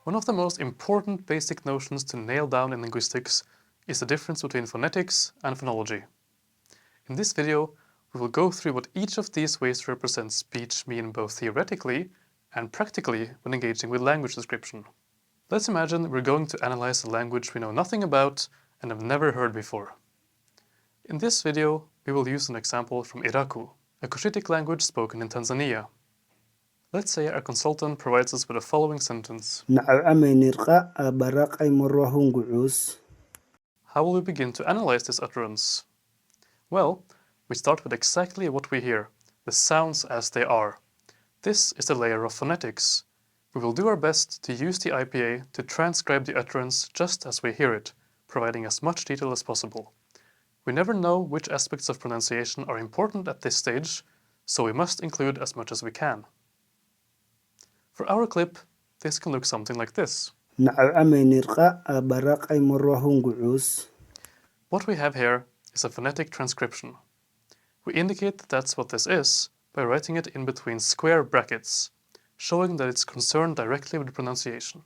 One of the most important basic notions to nail down in linguistics is the difference between phonetics and phonology. In this video, we will go through what each of these ways to represent speech mean both theoretically and practically when engaging with language description. Let's imagine we're going to analyze a language we know nothing about and have never heard before. In this video, we will use an example from Iraku, a Cushitic language spoken in Tanzania. Let's say our consultant provides us with the following sentence. How will we begin to analyze this utterance? Well, we start with exactly what we hear, the sounds as they are. This is the layer of phonetics. We will do our best to use the IPA to transcribe the utterance just as we hear it, providing as much detail as possible. We never know which aspects of pronunciation are important at this stage, so we must include as much as we can. For our clip, this can look something like this. What we have here is a phonetic transcription. We indicate that that's what this is by writing it in between square brackets, showing that it's concerned directly with pronunciation.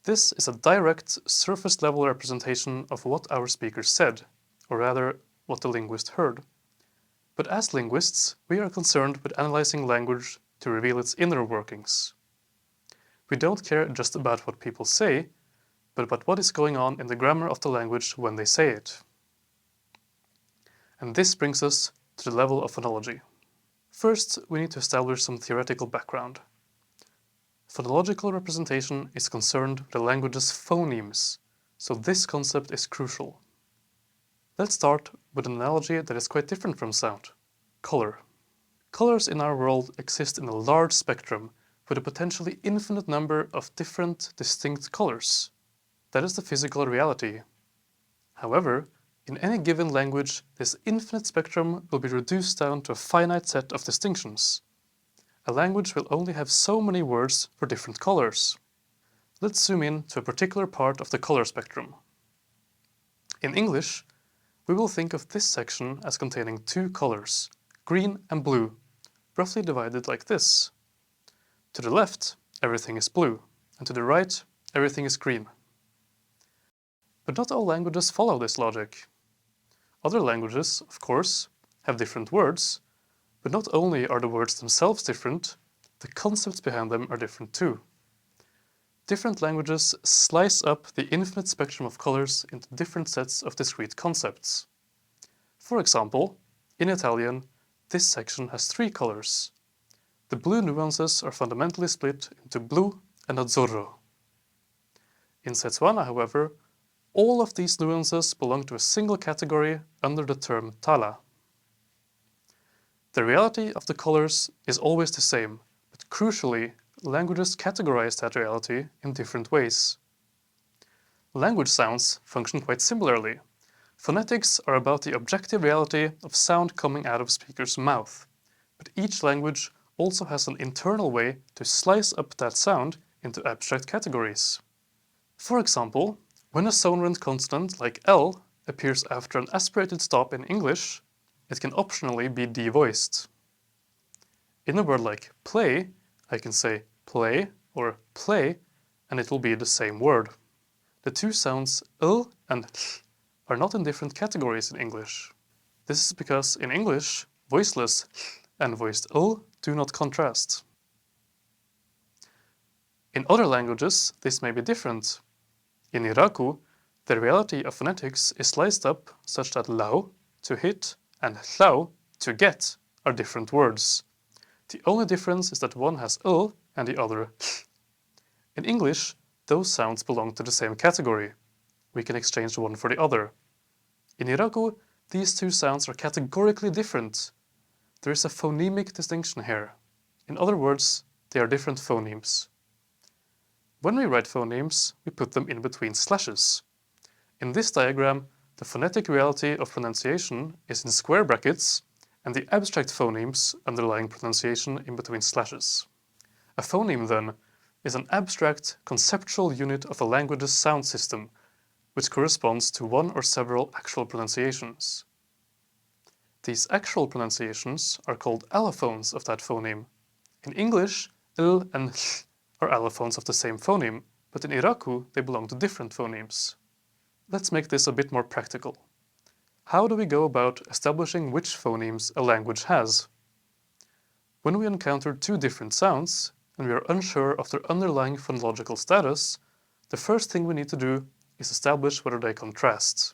This is a direct, surface-level representation of what our speaker said, or rather, what the linguist heard. But as linguists, we are concerned with analyzing language to reveal its inner workings. We don't care just about what people say, but about what is going on in the grammar of the language when they say it. And this brings us to the level of phonology. First, we need to establish some theoretical background. Phonological representation is concerned with the language's phonemes, so this concept is crucial. Let's start with an analogy that is quite different from sound: color. Colors in our world exist in a large spectrum with a potentially infinite number of different, distinct colors. That is the physical reality. However, in any given language, this infinite spectrum will be reduced down to a finite set of distinctions. A language will only have so many words for different colors. Let's zoom in to a particular part of the color spectrum. In English, we will think of this section as containing two colors, green and blue, roughly divided like this. To the left, everything is blue, and to the right, everything is green. But not all languages follow this logic. Other languages, of course, have different words, but not only are the words themselves different, the concepts behind them are different too. Different languages slice up the infinite spectrum of colors into different sets of discrete concepts. For example, in Italian, this section has three colors. The blue nuances are fundamentally split into blu and azzurro. In Setswana, however, all of these nuances belong to a single category under the term tala. The reality of the colors is always the same, but crucially, languages categorize that reality in different ways. Language sounds function quite similarly. Phonetics are about the objective reality of sound coming out of a speaker's mouth, but each language also has an internal way to slice up that sound into abstract categories. For example, when a sonorant consonant like L appears after an aspirated stop in English, it can optionally be devoiced. In a word like play, I can say play or play, and it will be the same word. The two sounds L and th are not in different categories in English. This is because in English, voiceless th and voiced L do not contrast. In other languages, this may be different. In Iraku, the reality of phonetics is sliced up such that lau, to hit, and hlau, to get, are different words. The only difference is that one has l and the other th. In English, those sounds belong to the same category. We can exchange one for the other. In Iraku, these two sounds are categorically different. There is a phonemic distinction here. In other words, they are different phonemes. When we write phonemes, we put them in between slashes. In this diagram, the phonetic reality of pronunciation is in square brackets, and the abstract phonemes underlying pronunciation in between slashes. A phoneme, then, is an abstract, conceptual unit of a language's sound system, which corresponds to one or several actual pronunciations. These actual pronunciations are called allophones of that phoneme. In English, l and th are allophones of the same phoneme, but in Iraku they belong to different phonemes. Let's make this a bit more practical. How do we go about establishing which phonemes a language has? When we encounter two different sounds, and we are unsure of their underlying phonological status, the first thing we need to do is establish whether they contrast.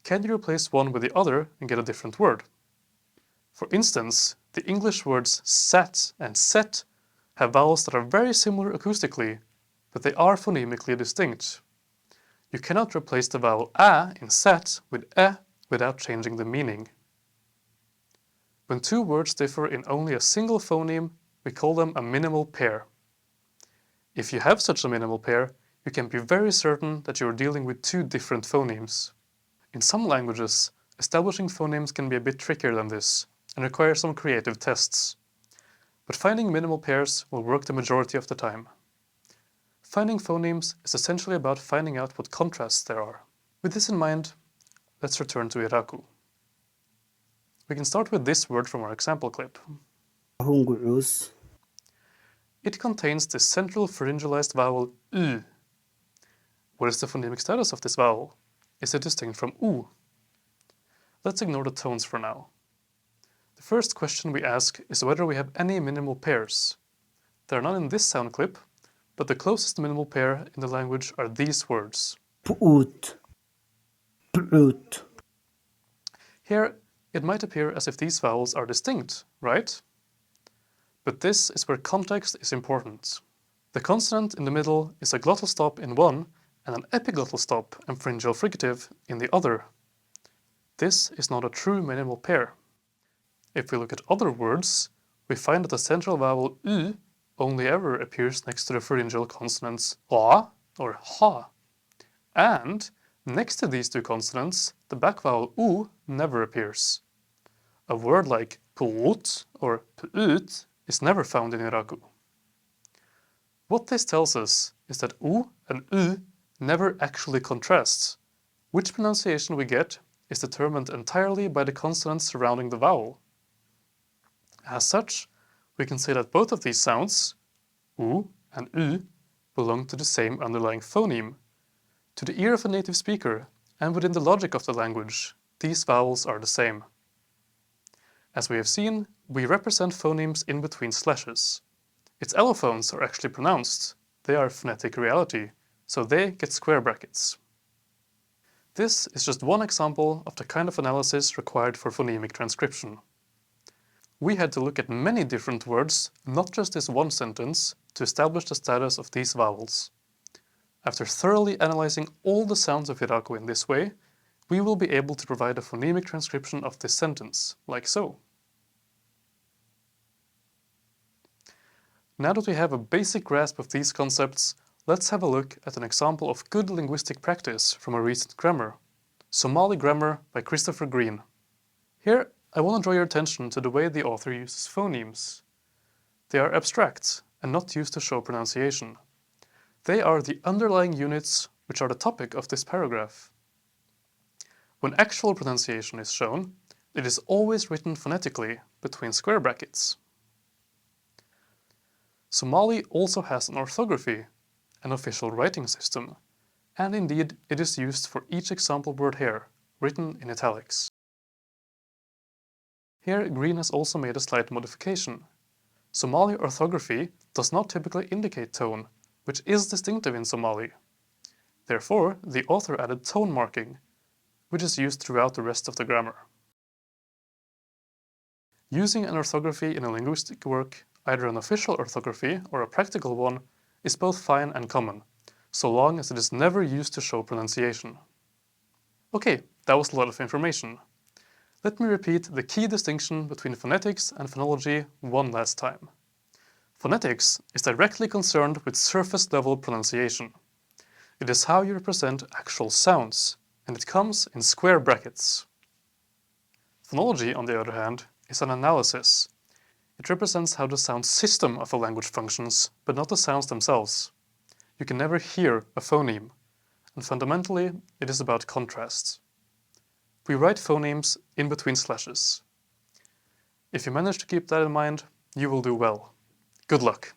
Can you replace one with the other and get a different word? For instance, the English words sat and set have vowels that are very similar acoustically, but they are phonemically distinct. You cannot replace the vowel a in sat with e without changing the meaning. When two words differ in only a single phoneme, we call them a minimal pair. If you have such a minimal pair, you can be very certain that you are dealing with two different phonemes. In some languages, establishing phonemes can be a bit trickier than this and require some creative tests. But finding minimal pairs will work the majority of the time. Finding phonemes is essentially about finding out what contrasts there are. With this in mind, let's return to Iraku. We can start with this word from our example clip. It contains the central pharyngalized vowel U. What is the phonemic status of this vowel? Is it distinct from U? Let's ignore the tones for now. The first question we ask is whether we have any minimal pairs. They are not in this sound clip, but the closest minimal pair in the language are these words. Put. Put. Here, it might appear as if these vowels are distinct, right? But this is where context is important. The consonant in the middle is a glottal stop in one and an epiglottal stop and pharyngeal fricative in the other. This is not a true minimal pair. If we look at other words, we find that the central vowel U only ever appears next to the pharyngeal consonants A or Ha. And next to these two consonants, the back vowel U never appears. A word like puut or puut is never found in Iraku. What this tells us is that U and U never actually contrast. Which pronunciation we get is determined entirely by the consonants surrounding the vowel. As such, we can say that both of these sounds, U and U, belong to the same underlying phoneme. To the ear of a native speaker, and within the logic of the language, these vowels are the same. As we have seen, we represent phonemes in between slashes. Its allophones are actually pronounced. They are phonetic reality, so they get square brackets. This is just one example of the kind of analysis required for phonemic transcription. We had to look at many different words, not just this one sentence, to establish the status of these vowels. After thoroughly analyzing all the sounds of Iraku in this way, we will be able to provide a phonemic transcription of this sentence, like so. Now that we have a basic grasp of these concepts, let's have a look at an example of good linguistic practice from a recent grammar, Somali Grammar by Christopher Green. Here, I want to draw your attention to the way the author uses phonemes. They are abstract and not used to show pronunciation. They are the underlying units which are the topic of this paragraph. When actual pronunciation is shown, it is always written phonetically between square brackets. Somali also has an orthography, an official writing system, and indeed it is used for each example word here, written in italics. Here Green has also made a slight modification. Somali orthography does not typically indicate tone, which is distinctive in Somali. Therefore, the author added tone marking, which is used throughout the rest of the grammar. Using an orthography in a linguistic work, either an official orthography or a practical one, is both fine and common, so long as it is never used to show pronunciation. Okay, that was a lot of information. Let me repeat the key distinction between phonetics and phonology one last time. Phonetics is directly concerned with surface-level pronunciation. It is how you represent actual sounds, and it comes in square brackets. Phonology, on the other hand, is an analysis. It represents how the sound system of a language functions, but not the sounds themselves. You can never hear a phoneme, and fundamentally, it is about contrast. We write phonemes in between slashes. If you manage to keep that in mind, you will do well. Good luck!